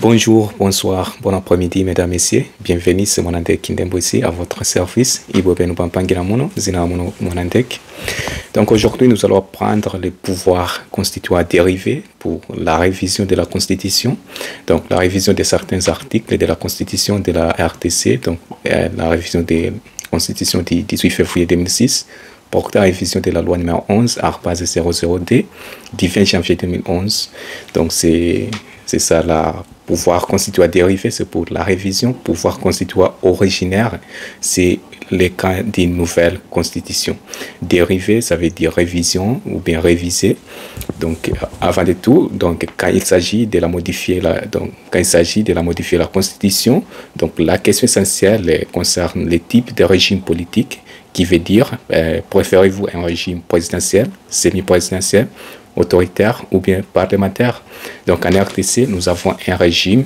Bonjour, bonsoir, bon après-midi, mesdames, messieurs. Bienvenue sur Monandek Kindembwisi à votre service. Donc aujourd'hui, nous allons prendre les pouvoirs constituants dérivés pour la révision de la Constitution. Donc la révision de certains articles de la Constitution de la RDC, donc la révision de la Constitution du 18 février 2006, portant la révision de la loi numéro 11, arpaz 00D, du 20 janvier 2011. Donc c'est ça, la pouvoir constituant dérivé, c'est pour la révision. Pouvoir constituant originaire, c'est les cas d'une nouvelle constitution. Dérivé, ça veut dire révision ou bien réviser. Donc, avant de tout, donc, quand il s'agit de la modifier, la constitution, donc la question essentielle concerne les types de régime politique, qui veut dire, préférez-vous un régime présidentiel, semi-présidentiel, autoritaire ou bien parlementaire. Donc en RDC, nous avons un régime,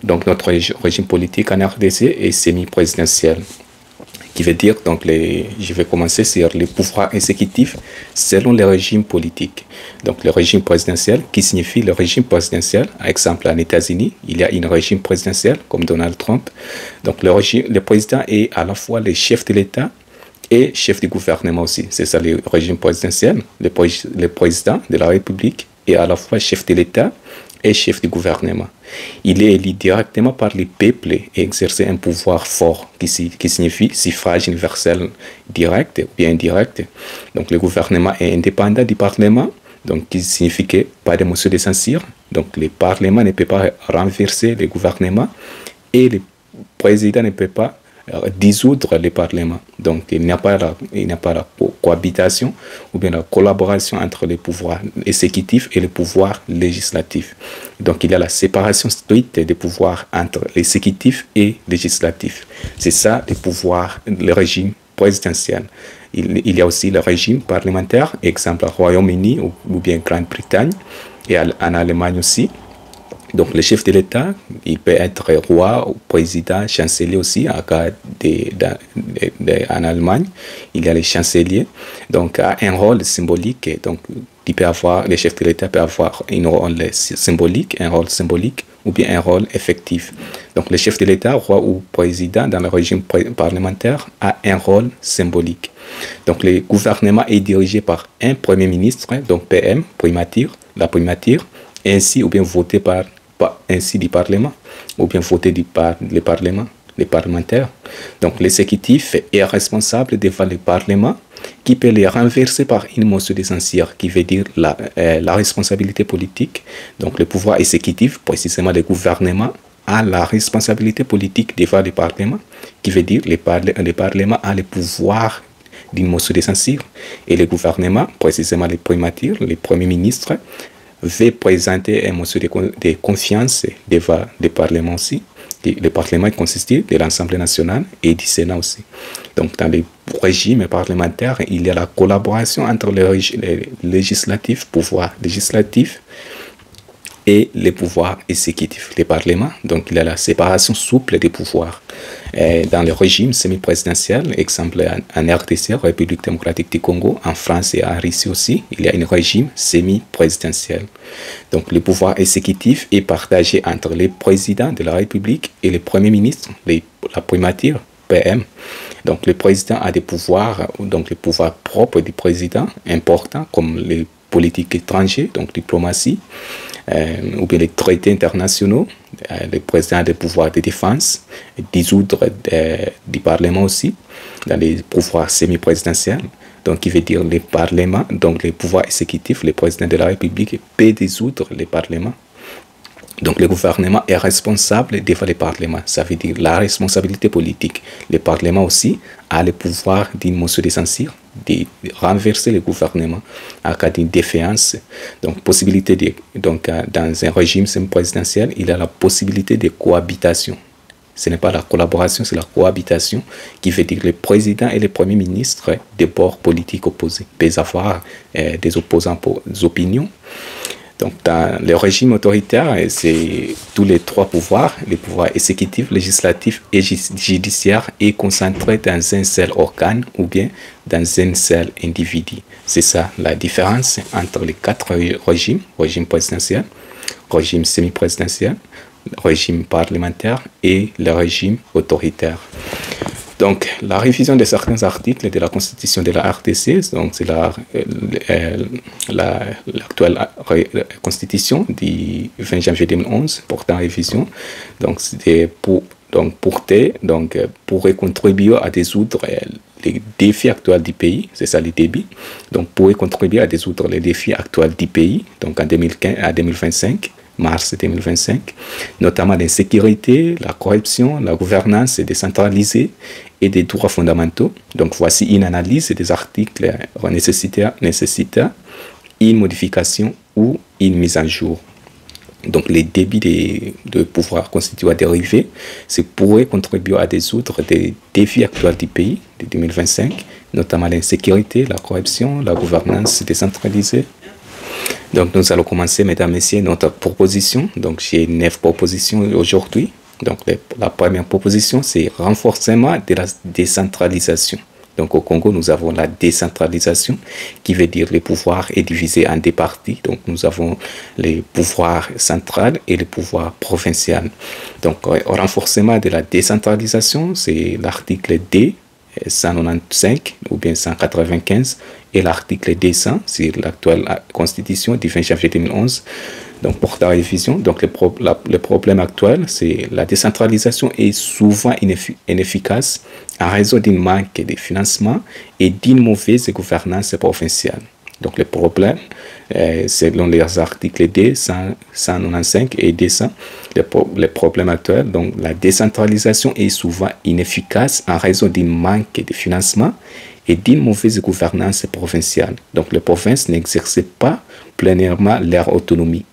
donc notre régime politique en RDC est semi-présidentiel, qui veut dire, donc je vais commencer sur les pouvoirs exécutifs selon les régimes politiques. Donc le régime présidentiel, qui signifie le régime présidentiel, par exemple en États-Unis, il y a un régime présidentiel comme Donald Trump. Donc le président est à la fois le chef de l'État et chef du gouvernement aussi. C'est ça le régime présidentiel. Le président de la République est à la fois chef de l'État et chef du gouvernement. Il est élu directement par le peuple et exerce un pouvoir fort qui signifie suffrage universel direct ou bien indirect. Donc le gouvernement est indépendant du Parlement, donc qui signifie que pas de motion de censure. Donc le Parlement ne peut pas renverser le gouvernement et le président ne peut pas dissoudre le Parlement. Donc il n'y a pas la cohabitation ou bien la collaboration entre les pouvoirs exécutifs et les pouvoirs législatifs. Donc il y a la séparation stricte des pouvoirs entre l'exécutif et législatif. C'est ça le régime présidentiel. Il y a aussi le régime parlementaire, exemple au Royaume-Uni ou bien Grande-Bretagne et en Allemagne aussi. Donc, le chef de l'État, il peut être roi, président, chancelier aussi. En Allemagne, il y a les chanceliers. Donc, a un rôle symbolique. Donc, le chef de l'État peut avoir un rôle symbolique ou bien un rôle effectif. Donc, le chef de l'État, roi ou président dans le régime parlementaire, a un rôle symbolique. Donc, le gouvernement est dirigé par un premier ministre, donc PM, la primature, ainsi ou bien voté du Parlement, ou bien voté les parlementaires. Donc l'exécutif est responsable devant le Parlement qui peut les renverser par une motion de censure, qui veut dire la responsabilité politique. Donc le pouvoir exécutif, précisément le gouvernement, a la responsabilité politique devant le Parlement, qui veut dire le Parlement a le pouvoir d'une motion de censure. Et le gouvernement, précisément les primatures, les premiers ministres, veut présenter une motion de confiance devant le Parlement aussi. Le Parlement est constitué de l'Assemblée nationale et du Sénat aussi. Donc, dans le régime parlementaire, il y a la collaboration entre les législatifs, pouvoirs législatifs, et les pouvoirs exécutifs, les parlements. Donc, il y a la séparation souple des pouvoirs. Dans le régime semi-présidentiel, exemple en RDC, République démocratique du Congo, en France et en Russie aussi, il y a un régime semi-présidentiel. Donc, le pouvoir exécutif est partagé entre les présidents de la République et les premiers ministres, la primature, PM. Donc, le président a des pouvoirs, donc les pouvoirs propres du président, importants, comme les politiques étrangères, donc diplomatie, ou bien les traités internationaux. Le président a des pouvoirs de défense, dissoudre du Parlement aussi, dans les pouvoirs semi-présidentiels. Donc, qui veut dire le Parlement, donc les pouvoirs exécutifs, le président de la République peut dissoudre le Parlement. Donc, le gouvernement est responsable devant le Parlement. Ça veut dire la responsabilité politique. Le Parlement aussi a le pouvoir d'une motion de censure, de renverser le gouvernement en cas d'une défiance. Donc, dans un régime semi-présidentiel, il y a la possibilité de cohabitation. Ce n'est pas la collaboration, c'est la cohabitation, qui veut dire que le président et le premier ministre des bords politiques opposés peuvent avoir des opinions. Donc, dans le régime autoritaire, c'est tous les trois pouvoirs, les pouvoirs exécutif, législatif et judiciaire, est concentré dans un seul organe ou bien dans un seul individu. C'est ça la différence entre les quatre régimes, régime présidentiel, régime semi-présidentiel, le régime parlementaire et le régime autoritaire. Donc, la révision de certains articles de la Constitution de la RDC, donc c'est l'actuelle Constitution du 20 janvier 2011 portant révision. Donc, c'était pourrait contribuer à résoudre les défis actuels du pays, c'est ça les débits. Donc, pourrait contribuer à résoudre les défis actuels du pays, donc en 2015 à 2025. Mars 2025, notamment l'insécurité, la corruption, la gouvernance décentralisée et des droits fondamentaux. Donc, voici une analyse des articles nécessitant une modification ou une mise à jour. Donc, les débits de pouvoir constitués à dériver, pourrait contribuer à résoudre des défis actuels du pays de 2025, notamment l'insécurité, la corruption, la gouvernance décentralisée. Donc, nous allons commencer, mesdames et messieurs, notre proposition. Donc, j'ai 9 propositions aujourd'hui. Donc, la première proposition, c'est renforcement de la décentralisation. Donc, au Congo, nous avons la décentralisation, qui veut dire le pouvoir est divisé en deux parties. Donc, nous avons les pouvoirs central et le pouvoir provincial. Donc, renforcement de la décentralisation, c'est l'article D 195 ou bien 195 et l'article 200 sur l'actuelle constitution du 20 janvier 2011. Donc, pour la révision, donc le problème actuel, c'est la décentralisation est souvent inefficace en raison d'un manque de financement et d'une mauvaise gouvernance provinciale. Donc, le problème, selon les articles D 195 et 200, le problème actuel, donc la décentralisation est souvent inefficace en raison d'un manque de financement et d'une mauvaise gouvernance provinciale. Donc, les provinces n'exercent pas pleinement leur autonomie.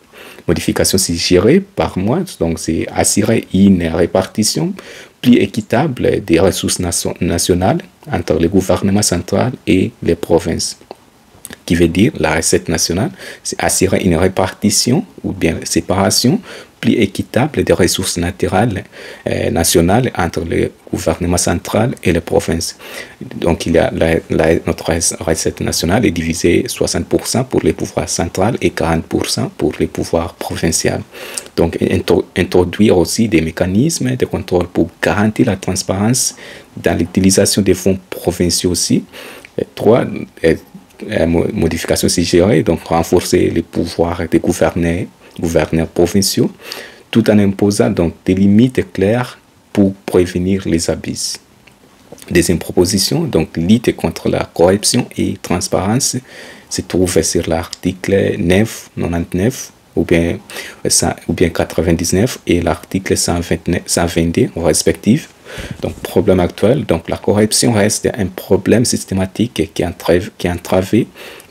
Modification suggérée par moi, donc c'est assurer une répartition plus équitable des ressources nationales entre le gouvernement central et les provinces. Qui veut dire la recette nationale, c'est assurer une répartition ou bien séparation plus équitable des ressources naturelles nationales entre le gouvernement central et les provinces. Donc, il y a notre recette nationale est divisée 60% pour les pouvoirs central et 40% pour les pouvoirs provinciaux. Donc, introduire aussi des mécanismes de contrôle pour garantir la transparence dans l'utilisation des fonds provinciaux aussi. Et 3, modification suggérée, donc renforcer les pouvoirs des gouverneurs provinciaux, tout en imposant donc des limites claires pour prévenir les abus. Deuxième proposition, donc lutte contre la corruption et transparence, se trouve sur l'article 999 ou bien 99 et l'article 122 respectif. Donc, problème actuel, donc la corruption reste un problème systématique qui entrave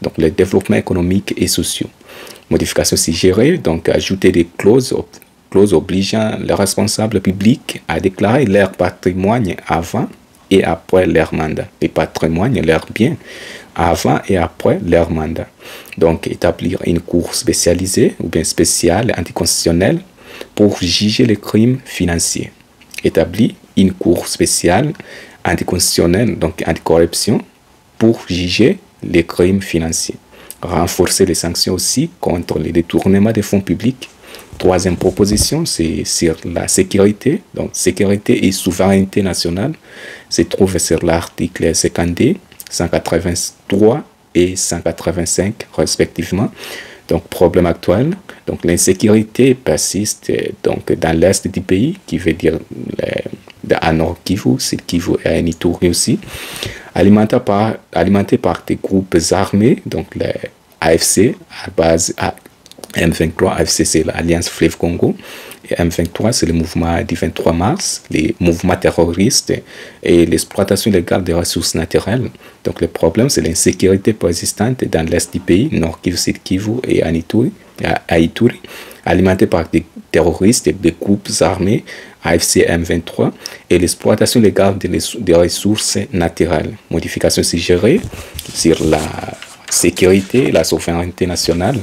donc le développement économique et social. Modification suggérée, donc ajouter des clauses obligeant les responsables publics à déclarer leur patrimoine avant et après leur mandat. Les patrimoines, leurs biens, avant et après leur mandat. Donc, établir une cour spécialisée ou bien spéciale anticonstitutionnelle pour juger les crimes financiers. Établir une cour spéciale anticonstitutionnelle, donc anticorruption, pour juger les crimes financiers. Renforcer les sanctions aussi contre les détournements des fonds publics. Troisième proposition, c'est sur la sécurité. Donc, sécurité et souveraineté nationale se trouve sur l'article 52, 183 et 185 respectivement. Donc, problème actuel. Donc, l'insécurité persiste donc, dans l'est du pays, qui veut dire à Nord Kivu, Sud Kivu et à Ituri aussi, alimenté par des groupes armés, donc les AFC, à base M23, AFC c'est l'Alliance Fleuve Congo, et M23 c'est le mouvement du 23 mars, les mouvements terroristes et l'exploitation illégale des ressources naturelles. Donc le problème c'est l'insécurité persistante dans l'est du pays, Nord Kivu, Sud Kivu et à Ituri, alimenté par des terroristes et des groupes armés AFC M23 et l'exploitation illégale des ressources naturelles. Modification suggérée sur la sécurité et la souveraineté nationale.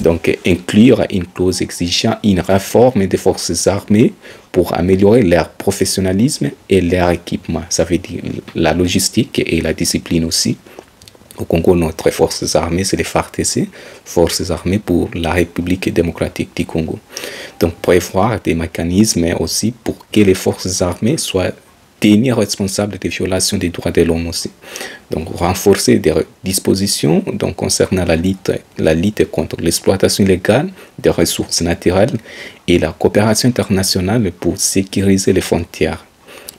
Donc, inclure une clause exigeant une réforme des forces armées pour améliorer leur professionnalisme et leur équipement. Ça veut dire la logistique et la discipline aussi. Au Congo, notre forces armées, c'est les FARDC, Forces armées pour la République démocratique du Congo. Donc, prévoir des mécanismes aussi pour que les forces armées soient tenues responsables des violations des droits de l'homme aussi. Donc, renforcer des dispositions donc, concernant la lutte contre l'exploitation illégale des ressources naturelles et la coopération internationale pour sécuriser les frontières.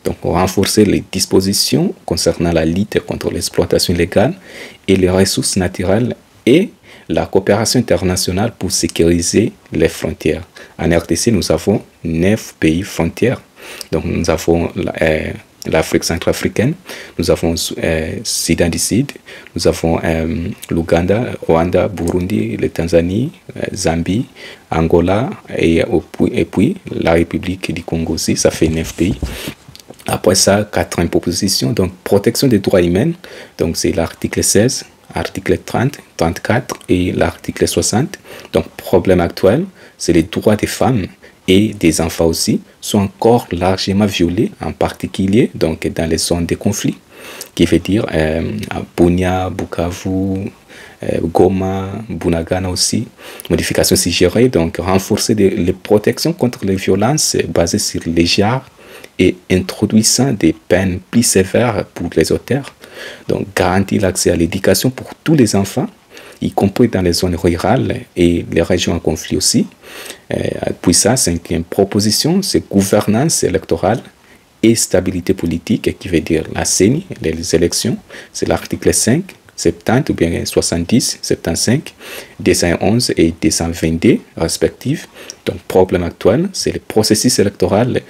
Donc, renforcer les dispositions concernant la lutte contre l'exploitation illégale et les ressources naturelles et la coopération internationale pour sécuriser les frontières. En RDC, nous avons 9 pays frontières. Donc, nous avons l'Afrique centrafricaine, nous avons Soudan du Sud, nous avons l'Ouganda, Rwanda, Burundi, la Tanzanie, Zambie, Angola et puis la République du Congo aussi, ça fait 9 pays. Après ça, 4 propositions. Donc, protection des droits humains. Donc, c'est l'article 16, article 30, 34 et l'article 60. Donc, problème actuel, c'est les droits des femmes et des enfants aussi sont encore largement violés, en particulier donc, dans les zones de conflit, qui veut dire à Bunia, Bukavu, Goma, Bunagana aussi. Modification suggérée, donc renforcer les protections contre les violences basées sur les genres et introduisant des peines plus sévères pour les auteurs. Donc, garantir l'accès à l'éducation pour tous les enfants, y compris dans les zones rurales et les régions en conflit aussi. Puis ça, 5e proposition, c'est gouvernance électorale et stabilité politique, qui veut dire la CENI, les élections. C'est l'article 5, 70 ou bien 70, 75, 211 et 222 respectifs. Donc, problème actuel, c'est le processus électoral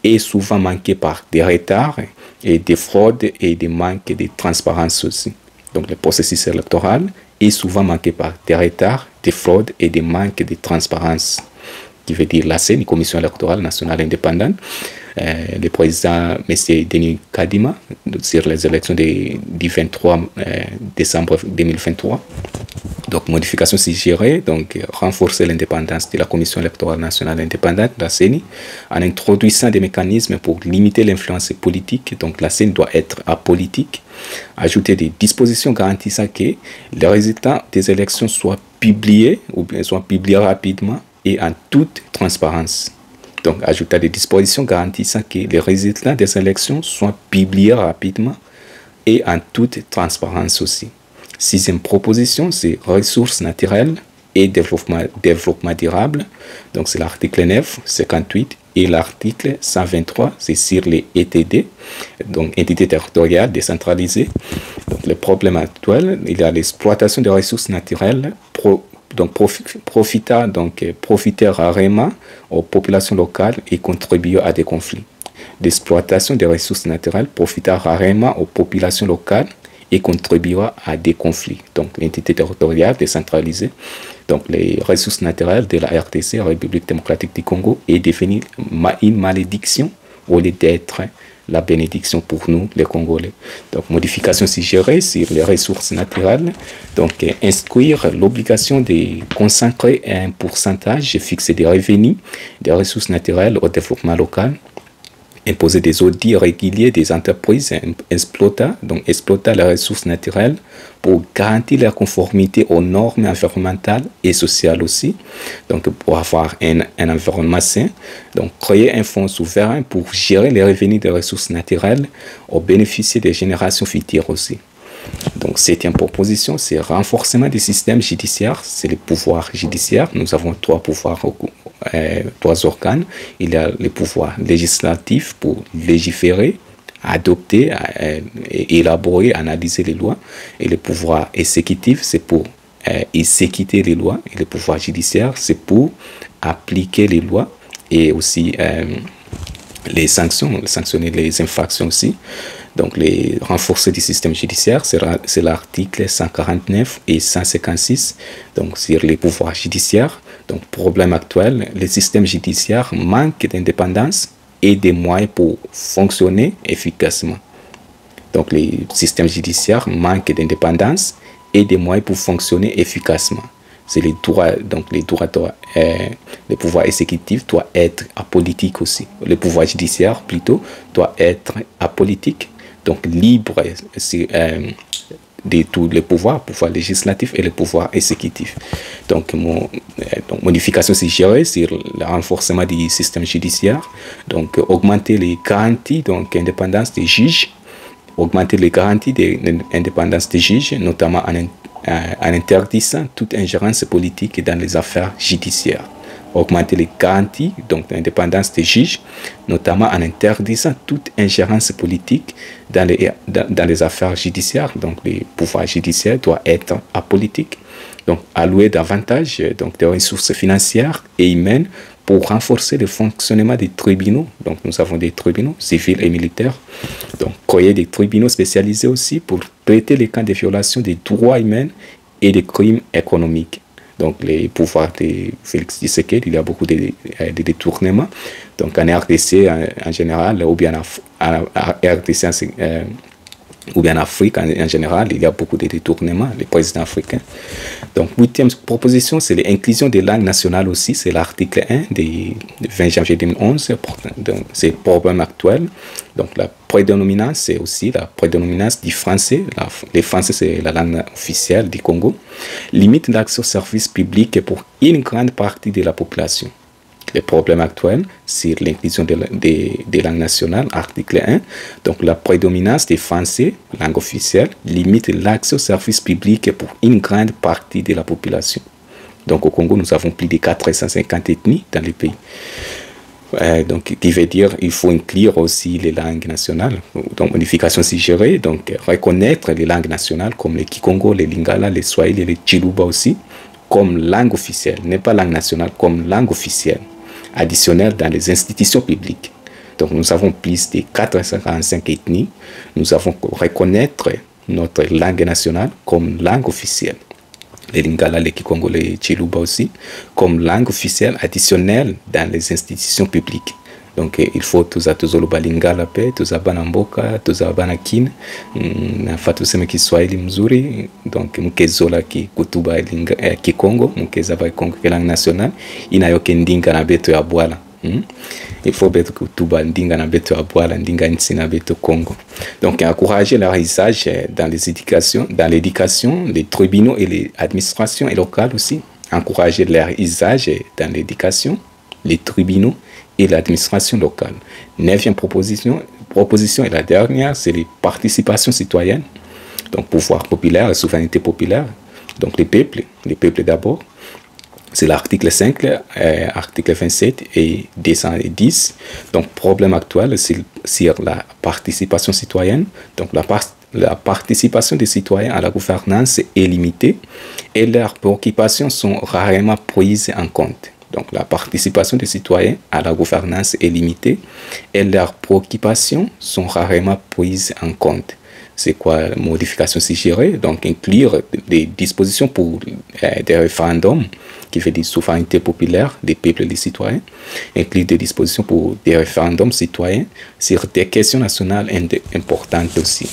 est souvent manqué par des retards et des fraudes et des manques de transparence aussi. Donc, le processus électoral est souvent manqué par des retards, des fraudes et des manques de transparence, qui veut dire la CENI, Commission électorale nationale indépendante. Le président, M. Denis Kadima, sur les élections du 23 décembre 2023. Donc, modification suggérée, donc renforcer l'indépendance de la Commission électorale nationale indépendante, la CENI, en introduisant des mécanismes pour limiter l'influence politique. Donc, la CENI doit être apolitique. Ajouter des dispositions garantissant que les résultats des élections soient publiés ou bien soient publiés rapidement et en toute transparence. Donc, ajouter des dispositions garantissant que les résultats des élections soient publiés rapidement et en toute transparence aussi. 6e proposition, c'est ressources naturelles et développement durable. Donc, c'est l'article 9, 58 et l'article 123, c'est sur les ETD, donc entités territoriales décentralisées. Donc, le problème actuel, il y a l'exploitation des ressources naturelles profiter rarement aux populations locales et contribuer à des conflits. L'exploitation des ressources naturelles profitera rarement aux populations locales et contribuera à des conflits. Donc, l'entité territoriale décentralisée, donc les ressources naturelles de la RDC, République démocratique du Congo, est devenue une malédiction au lieu d'être la bénédiction pour nous, les Congolais. Donc, modification suggérée sur les ressources naturelles. Donc, inscrire l'obligation de consacrer un pourcentage fixé des revenus des ressources naturelles au développement local. Imposer des audits réguliers des entreprises exploitant les ressources naturelles pour garantir la conformité aux normes environnementales et sociales aussi. Donc, pour avoir un environnement sain. Donc, créer un fonds souverain pour gérer les revenus des ressources naturelles au bénéfice des générations futures aussi. Donc, 7e proposition, c'est renforcement du système judiciaire, c'est le pouvoir judiciaire. Nous avons 3 pouvoirs, 3 organes. Il y a le pouvoir législatif pour légiférer, adopter, élaborer, analyser les lois. Et le pouvoir exécutif, c'est pour exécuter les lois. Et le pouvoir judiciaire, c'est pour appliquer les lois et aussi les sanctions, sanctionner les infractions aussi. Donc, les renforcer du système judiciaire, c'est l'article 149 et 156, donc sur les pouvoirs judiciaires. Donc, problème actuel, le système judiciaire manque d'indépendance et des moyens pour fonctionner efficacement. Donc, le système judiciaire manque d'indépendance et des moyens pour fonctionner efficacement. C'est les droits, donc le pouvoir exécutif doit être apolitique aussi. Le pouvoir judiciaire, plutôt, doit être apolitique. Donc, libre de tous les pouvoirs, pouvoir législatif et le pouvoir exécutif. Donc, modification suggérée sur le renforcement du système judiciaire, donc augmenter les garanties, donc indépendance des juges, augmenter les garanties d'indépendance des juges, notamment en interdisant toute ingérence politique dans les affaires judiciaires. Augmenter les garanties donc l'indépendance des juges, notamment en interdisant toute ingérence politique dans les affaires judiciaires. Donc, les pouvoirs judiciaires doivent être apolitiques. Donc, allouer davantage donc, des ressources financières et humaines pour renforcer le fonctionnement des tribunaux. Donc, nous avons des tribunaux civils et militaires. Donc, créer des tribunaux spécialisés aussi pour traiter les cas de violation des droits humains et des crimes économiques. Donc, les pouvoirs de Félix Tshisekedi, il y a beaucoup de détournements. Donc, en RDC en général, ou bien en RDC ou bien en Afrique en général, il y a beaucoup de détournements, les présidents africains. Donc, 8e proposition, c'est l'inclusion des langues nationales aussi, c'est l'article 1 du 20 janvier 2011, c'est le problème actuel. Donc, la prédominance, c'est aussi la prédominance du français. Le français, c'est la langue officielle du Congo. Limite l'accès aux services publics pour une grande partie de la population. Les problèmes actuels sur l'inclusion des langues nationales, article 1. Donc, la prédominance des Français, langue officielle, limite l'accès aux services publics pour une grande partie de la population. Donc, au Congo, nous avons plus de 450 ethnies dans le pays. Donc, qui veut dire qu'il faut inclure aussi les langues nationales. Donc, modification suggérée, donc reconnaître les langues nationales comme les Kikongo, les Lingala, les Swahili et les Chiluba aussi, comme langue officielle, n'est pas langue nationale, comme langue officielle, additionnelle dans les institutions publiques. Donc, nous avons plus de 445 ethnies. Nous avons reconnaître notre langue nationale comme langue officielle. Les Lingala, les Kikongo, les Chiluba aussi, comme langue officielle additionnelle dans les institutions publiques. Donc, il faut tous Zoloba Lingala pe, tous Banamboka, tous Banakin, na tuseme Kiswahili mzuri, donc mkezola ki kutuba Kikongo, mkezaba Kongo ke langue nationale, inayoke ndinga na beto ya bwala. Il faut beto kutuba ndinga na beto ya bwala, ndinga nsi na beto Congo. Donc, encourager leur usage dans l'éducation, les tribunaux et les administrations locales aussi. Encourager leur usage dans l'éducation, les tribunaux et l'administration locale. 9e proposition et la dernière, c'est les participations citoyennes. Donc, pouvoir populaire et souveraineté populaire. Donc, les peuples d'abord. C'est l'article 5, article 27 et 210. Donc, problème actuel, c'est sur la participation citoyenne. Donc, la participation des citoyens à la gouvernance est limitée et leurs préoccupations sont rarement prises en compte. Donc, la participation des citoyens à la gouvernance est limitée et leurs préoccupations sont rarement prises en compte. C'est quoi la modification suggérée? Donc, inclure des dispositions pour des référendums, qui veut dire souveraineté populaire des peuples et des citoyens, inclure des dispositions pour des référendums citoyens sur des questions nationales importantes aussi.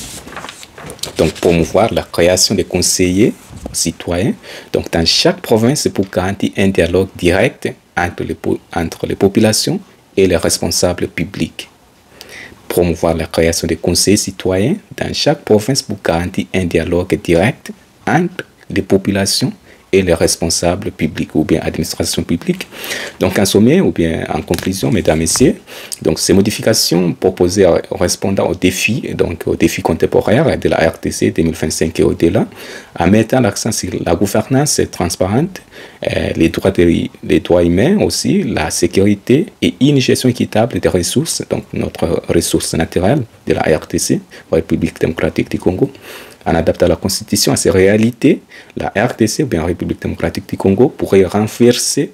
Donc, promouvoir la création des conseillers citoyens, donc dans chaque province pour garantir un dialogue direct entre les populations et les responsables publics. Promouvoir la création des conseils citoyens dans chaque province pour garantir un dialogue direct entre les populations et les responsables publics ou bien administration publique. Donc, en sommet ou bien en conclusion, mesdames, messieurs, donc ces modifications proposées répondant aux défis, donc aux défis contemporains de la RDC 2025 et au-delà, en mettant l'accent sur la gouvernance transparente, les droits humains aussi, la sécurité et une gestion équitable des ressources, donc notre ressource naturelle de la RDC, République démocratique du Congo. En adaptant la Constitution à ces réalités, la RDC, ou bien République démocratique du Congo, pourrait renforcer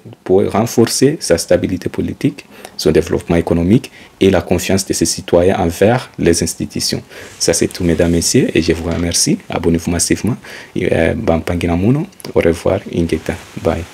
sa stabilité politique, son développement économique et la confiance de ses citoyens envers les institutions. Ça, c'est tout, mesdames, messieurs, et je vous remercie. Abonnez-vous massivement. Au revoir, Ingeta. Bye.